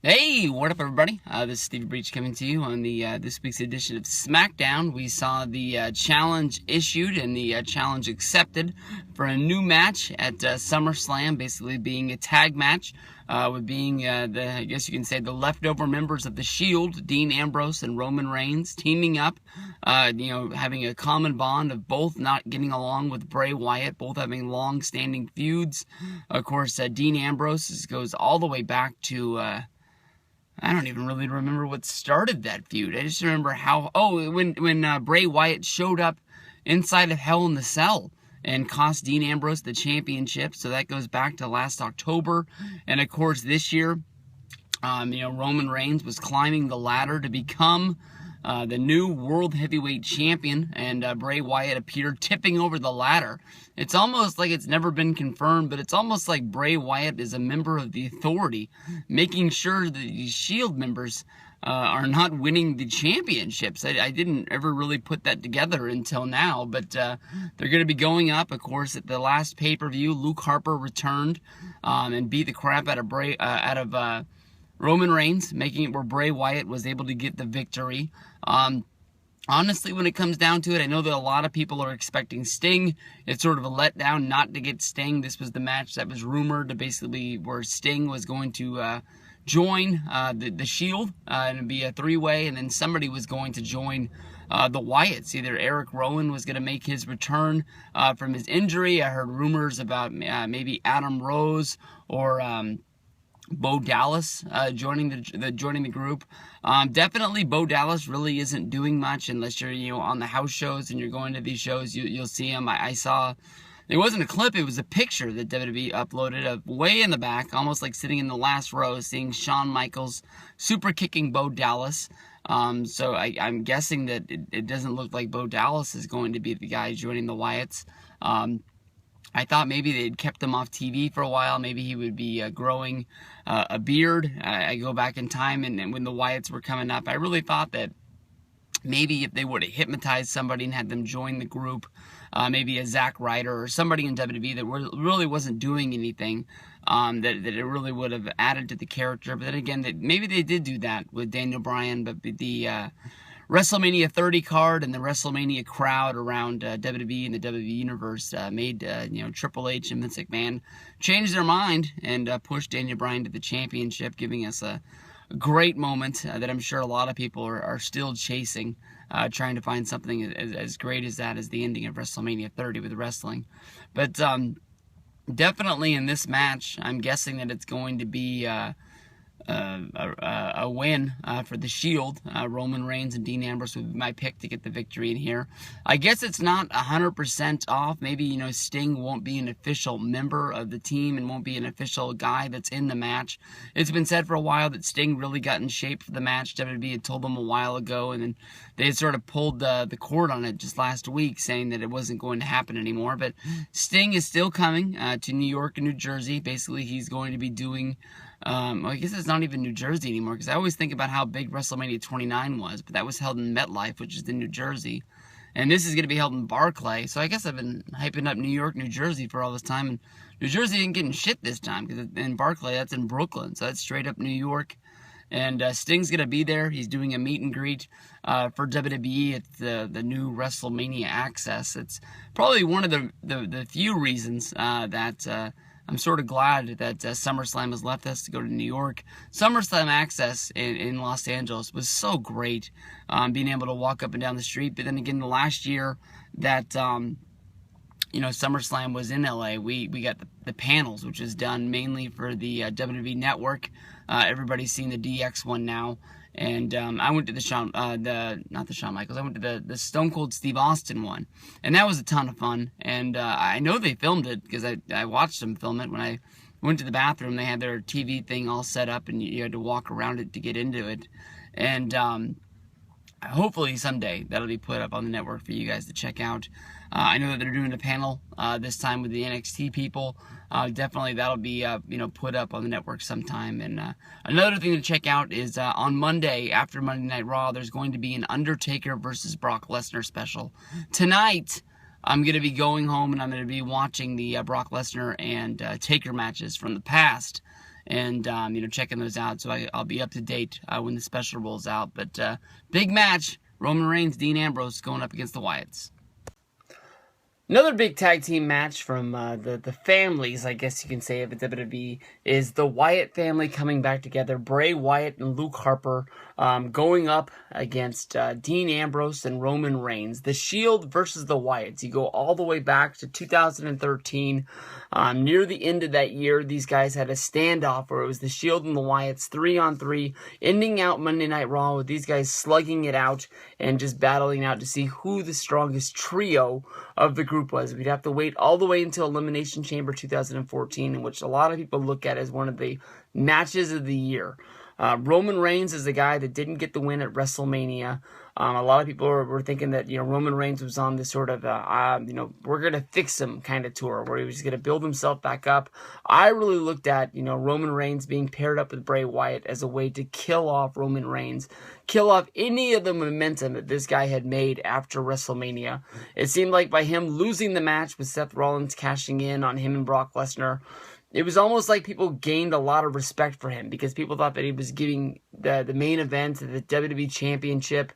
Hey, what up, everybody? This is Stevie Breach coming to you on the this week's edition of SmackDown. We saw the challenge issued and the challenge accepted for a new match at SummerSlam, basically being a tag match with being I guess you can say, the leftover members of the Shield, Dean Ambrose and Roman Reigns, teaming up. Having a common bond of both not getting along with Bray Wyatt, both having long-standing feuds. Of course, Dean Ambrose goes all the way back to. I don't even really remember what started that feud. I just remember when Bray Wyatt showed up inside of Hell in the Cell and cost Dean Ambrose the championship. So that goes back to last October. And of course, this year, Roman Reigns was climbing the ladder to become the new World Heavyweight Champion, and Bray Wyatt appeared tipping over the ladder. It's almost like it's never been confirmed, but it's almost like Bray Wyatt is a member of the Authority, making sure that these Shield members are not winning the championships. I didn't ever really put that together until now, but they're going to be going up. Of course, at the last pay-per-view, Luke Harper returned and beat the crap out of Roman Reigns, making it where Bray Wyatt was able to get the victory. Honestly, when it comes down to it, I know that a lot of people are expecting Sting. It's sort of a letdown not to get Sting. This was the match that was rumored to basically where Sting was going to join the Shield and be a three-way, and then somebody was going to join the Wyatts. Either Eric Rowan was going to make his return from his injury. I heard rumors about maybe Adam Rose or Bo Dallas joining the group. Definitely Bo Dallas really isn't doing much unless you're on the house shows and you're going to these shows. You'll see him. I saw, it wasn't a clip, it was a picture that WWE uploaded of way in the back, almost like sitting in the last row, seeing Shawn Michaels super kicking Bo Dallas. So I'm guessing that it doesn't look like Bo Dallas is going to be the guy joining the Wyatts. I thought maybe they'd kept him off TV for a while. Maybe he would be growing a beard. I go back in time, and when the Wyatts were coming up, I really thought that maybe if they would have hypnotized somebody and had them join the group, maybe a Zack Ryder or somebody in WWE that really wasn't doing anything, that it really would have added to the character. But then again, maybe they did do that with Daniel Bryan, but the WrestleMania 30 card and the WrestleMania crowd around WWE and the WWE Universe made Triple H and Vince McMahon change their mind and push Daniel Bryan to the championship, giving us a great moment that I'm sure a lot of people are still chasing, trying to find something as great as that as the ending of WrestleMania 30 with wrestling. But definitely in this match, I'm guessing that it's going to be a win for the Shield. Roman Reigns and Dean Ambrose would be my pick to get the victory in here. I guess it's not 100% off. Maybe, Sting won't be an official member of the team and won't be an official guy that's in the match. It's been said for a while that Sting really got in shape for the match. WWE had told them a while ago, and then they had sort of pulled the cord on it just last week, saying that it wasn't going to happen anymore. But Sting is still coming to New York and New Jersey. Basically, he's going to be doing I guess it's not even New Jersey anymore, because I always think about how big WrestleMania 29 was, but that was held in MetLife, which is in New Jersey. And this is going to be held in Barclay, so I guess I've been hyping up New York, New Jersey for all this time, and New Jersey ain't getting shit this time, because in Barclay, that's in Brooklyn, so that's straight up New York. And Sting's going to be there. He's doing a meet and greet for WWE at the new WrestleMania Access. It's probably one of the few reasons that I'm sort of glad that SummerSlam has left us to go to New York. SummerSlam Access in Los Angeles was so great, being able to walk up and down the street. But then again, the last year that SummerSlam was in LA, we got the panels, which is done mainly for the WWE Network. Everybody's seen the DX one now. And I went to not the Shawn Michaels, I went to the Stone Cold Steve Austin one. And that was a ton of fun. And I know they filmed it, because I watched them film it. When I went to the bathroom, they had their TV thing all set up, and you had to walk around it to get into it. And hopefully someday that'll be put up on the network for you guys to check out. I know that they're doing a panel this time with the NXT people. Definitely that'll be put up on the network sometime. And another thing to check out is on Monday, after Monday Night Raw, there's going to be an Undertaker versus Brock Lesnar special. Tonight, I'm going to be going home and I'm going to be watching the Brock Lesnar and Taker matches from the past. and checking those out. So I'll be up to date when the special rolls out. But big match: Roman Reigns, Dean Ambrose going up against the Wyatts. Another big tag team match from the families, I guess you can say, of the WWE is the Wyatt family coming back together. Bray Wyatt and Luke Harper going up against Dean Ambrose and Roman Reigns. The Shield versus the Wyatts. You go all the way back to 2013. Near the end of that year, these guys had a standoff where it was the Shield and the Wyatts 3-on-3, ending out Monday Night Raw with these guys slugging it out and just battling out to see who the strongest trio of the group was. We'd have to wait all the way until Elimination Chamber 2014, in which a lot of people look at as one of the matches of the year. Roman Reigns is the guy that didn't get the win at WrestleMania. A lot of people were thinking that, Roman Reigns was on this sort of, we're going to fix him kind of tour where he was going to build himself back up. I really looked at, Roman Reigns being paired up with Bray Wyatt as a way to kill off Roman Reigns, kill off any of the momentum that this guy had made after WrestleMania. It seemed like by him losing the match with Seth Rollins cashing in on him and Brock Lesnar, it was almost like people gained a lot of respect for him because people thought that he was giving the main event, the WWE Championship,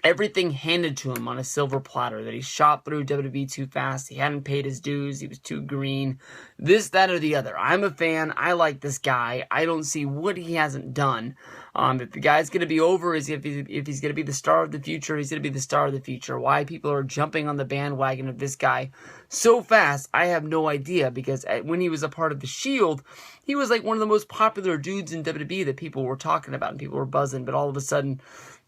everything handed to him on a silver platter, that he shot through WWE too fast, he hadn't paid his dues, he was too green, this, that, or the other. I'm a fan, I like this guy, I don't see what he hasn't done. If the guy's going to be over, if he's going to be the star of the future, he's going to be the star of the future. Why people are jumping on the bandwagon of this guy so fast, I have no idea, because when he was a part of the Shield, he was like one of the most popular dudes in WWE that people were talking about and people were buzzing, but all of a sudden,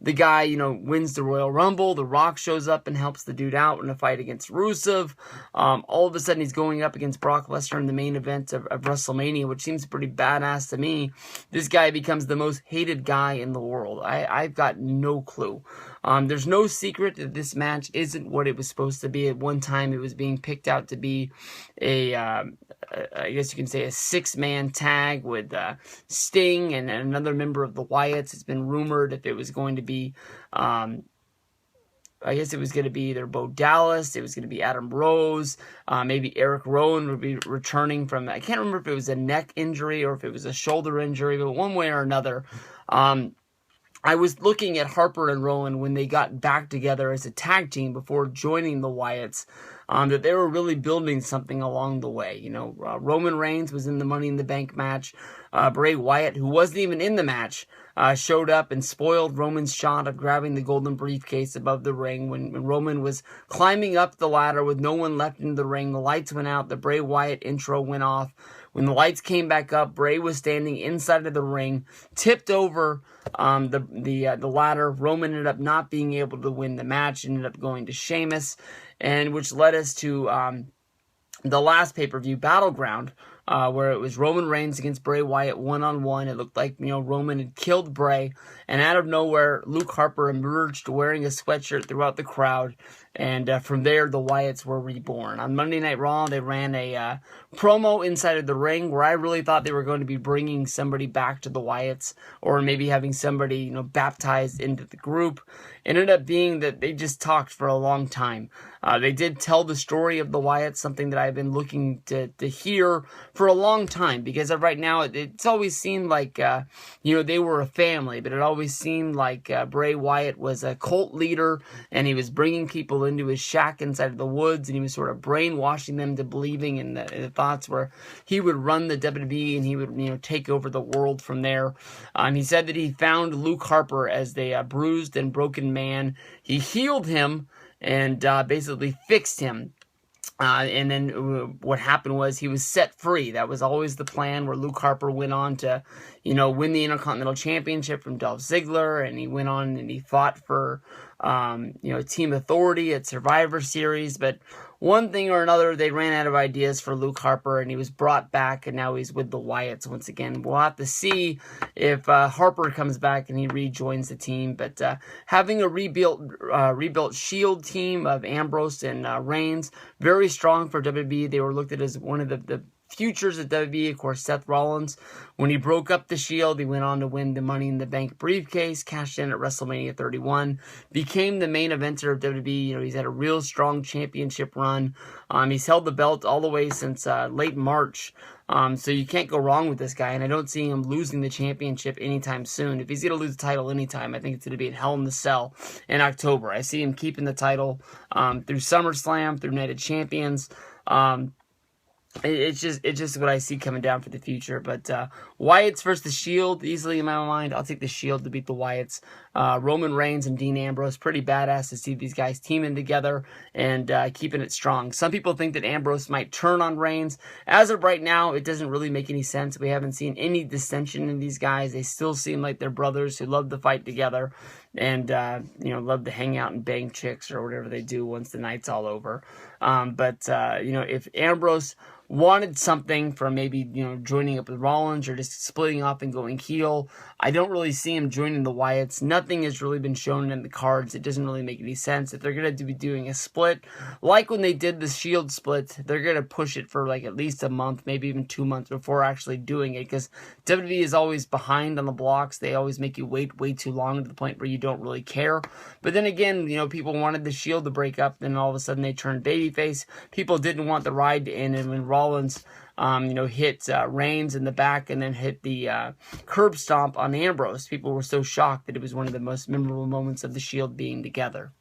the guy, wins the Royal Rumble, The Rock shows up and helps the dude out in a fight against Rusev. All of a sudden, he's going up against Brock Lesnar in the main event of WrestleMania, which seems pretty badass to me. This guy becomes the most hated guy in the world. I've got no clue. There's no secret that this match isn't what it was supposed to be. At one time, it was being picked out to be I guess you can say a 6-man tag with Sting and another member of the Wyatts. It's been rumored if it was going to be, I guess it was going to be either Bo Dallas, it was going to be Adam Rose, maybe Eric Rowan would be returning from, I can't remember if it was a neck injury or if it was a shoulder injury, but one way or another, I was looking at Harper and Rowan when they got back together as a tag team before joining the Wyatts, that they were really building something along the way. Roman Reigns was in the Money in the Bank match. Bray Wyatt, who wasn't even in the match, showed up and spoiled Roman's shot of grabbing the golden briefcase above the ring when Roman was climbing up the ladder with no one left in the ring. The lights went out. The Bray Wyatt intro went off. When the lights came back up, Bray was standing inside of the ring, tipped over the ladder. Roman ended up not being able to win the match, ended up going to Sheamus, and which led us to the last pay-per-view, Battleground, where it was Roman Reigns against Bray Wyatt one-on-one. It looked like, Roman had killed Bray, and out of nowhere, Luke Harper emerged wearing a sweatshirt throughout the crowd, and from there, the Wyatts were reborn. On Monday Night Raw, they ran a promo inside of the ring where I really thought they were going to be bringing somebody back to the Wyatts, or maybe having somebody, baptized into the group. It ended up being that they just talked for a long time. They did tell the story of the Wyatts, something that I've been looking to hear for a long time, because right now it's always seemed like, they were a family, but it always seemed like Bray Wyatt was a cult leader, and he was bringing people into his shack inside of the woods, and he was sort of brainwashing them to believing in the thoughts where he would run the WWE and he would, take over the world from there. He said that he found Luke Harper as the bruised and broken man. He healed him and basically fixed him. And then what happened was he was set free. That was always the plan, where Luke Harper went on to, win the Intercontinental Championship from Dolph Ziggler, and he went on and he fought for, Team Authority at Survivor Series. But one thing or another, they ran out of ideas for Luke Harper, and he was brought back, and now he's with the Wyatts once again. We'll have to see if Harper comes back and he rejoins the team. But having a rebuilt Shield team of Ambrose and Reigns, very strong for WWE. They were looked at as one of the futures at WWE, of course, Seth Rollins, when he broke up the Shield, he went on to win the Money in the Bank briefcase, cashed in at WrestleMania 31, became the main eventer of WWE. You know, he's had a real strong championship run. He's held the belt all the way since late March. So you can't go wrong with this guy, and I don't see him losing the championship anytime soon. If he's going to lose the title anytime, I think it's going to be at Hell in the Cell in October. I see him keeping the title through SummerSlam, through Night of Champions. It's just what I see coming down for the future. But Wyatt's versus the Shield, easily in my mind. I'll take the Shield to beat the Wyatts. Roman Reigns and Dean Ambrose, pretty badass to see these guys teaming together and keeping it strong. Some people think that Ambrose might turn on Reigns. As of right now, it doesn't really make any sense. We haven't seen any dissension in these guys. They still seem like they're brothers who love to fight together and you know, love to hang out and bang chicks or whatever they do once the night's all over. But you know, if Ambrose wanted something from maybe, you know, joining up with Rollins or just splitting off and going heel, I don't really see him joining the Wyatts. Nothing has really been shown in the cards. It doesn't really make any sense. If they're going to be doing a split, like when they did the Shield split, they're going to push it for like at least a month, maybe even 2 months before actually doing it, because WWE is always behind on the blocks. They always make you wait way too long to the point where you don't really care. But then again, you know, people wanted the Shield to break up, then all of a sudden they turned babyface. People didn't want the ride to end, and when Rollins you know, hit Reigns in the back and then hit the curb stomp on Ambrose, people were so shocked that it was one of the most memorable moments of the Shield being together.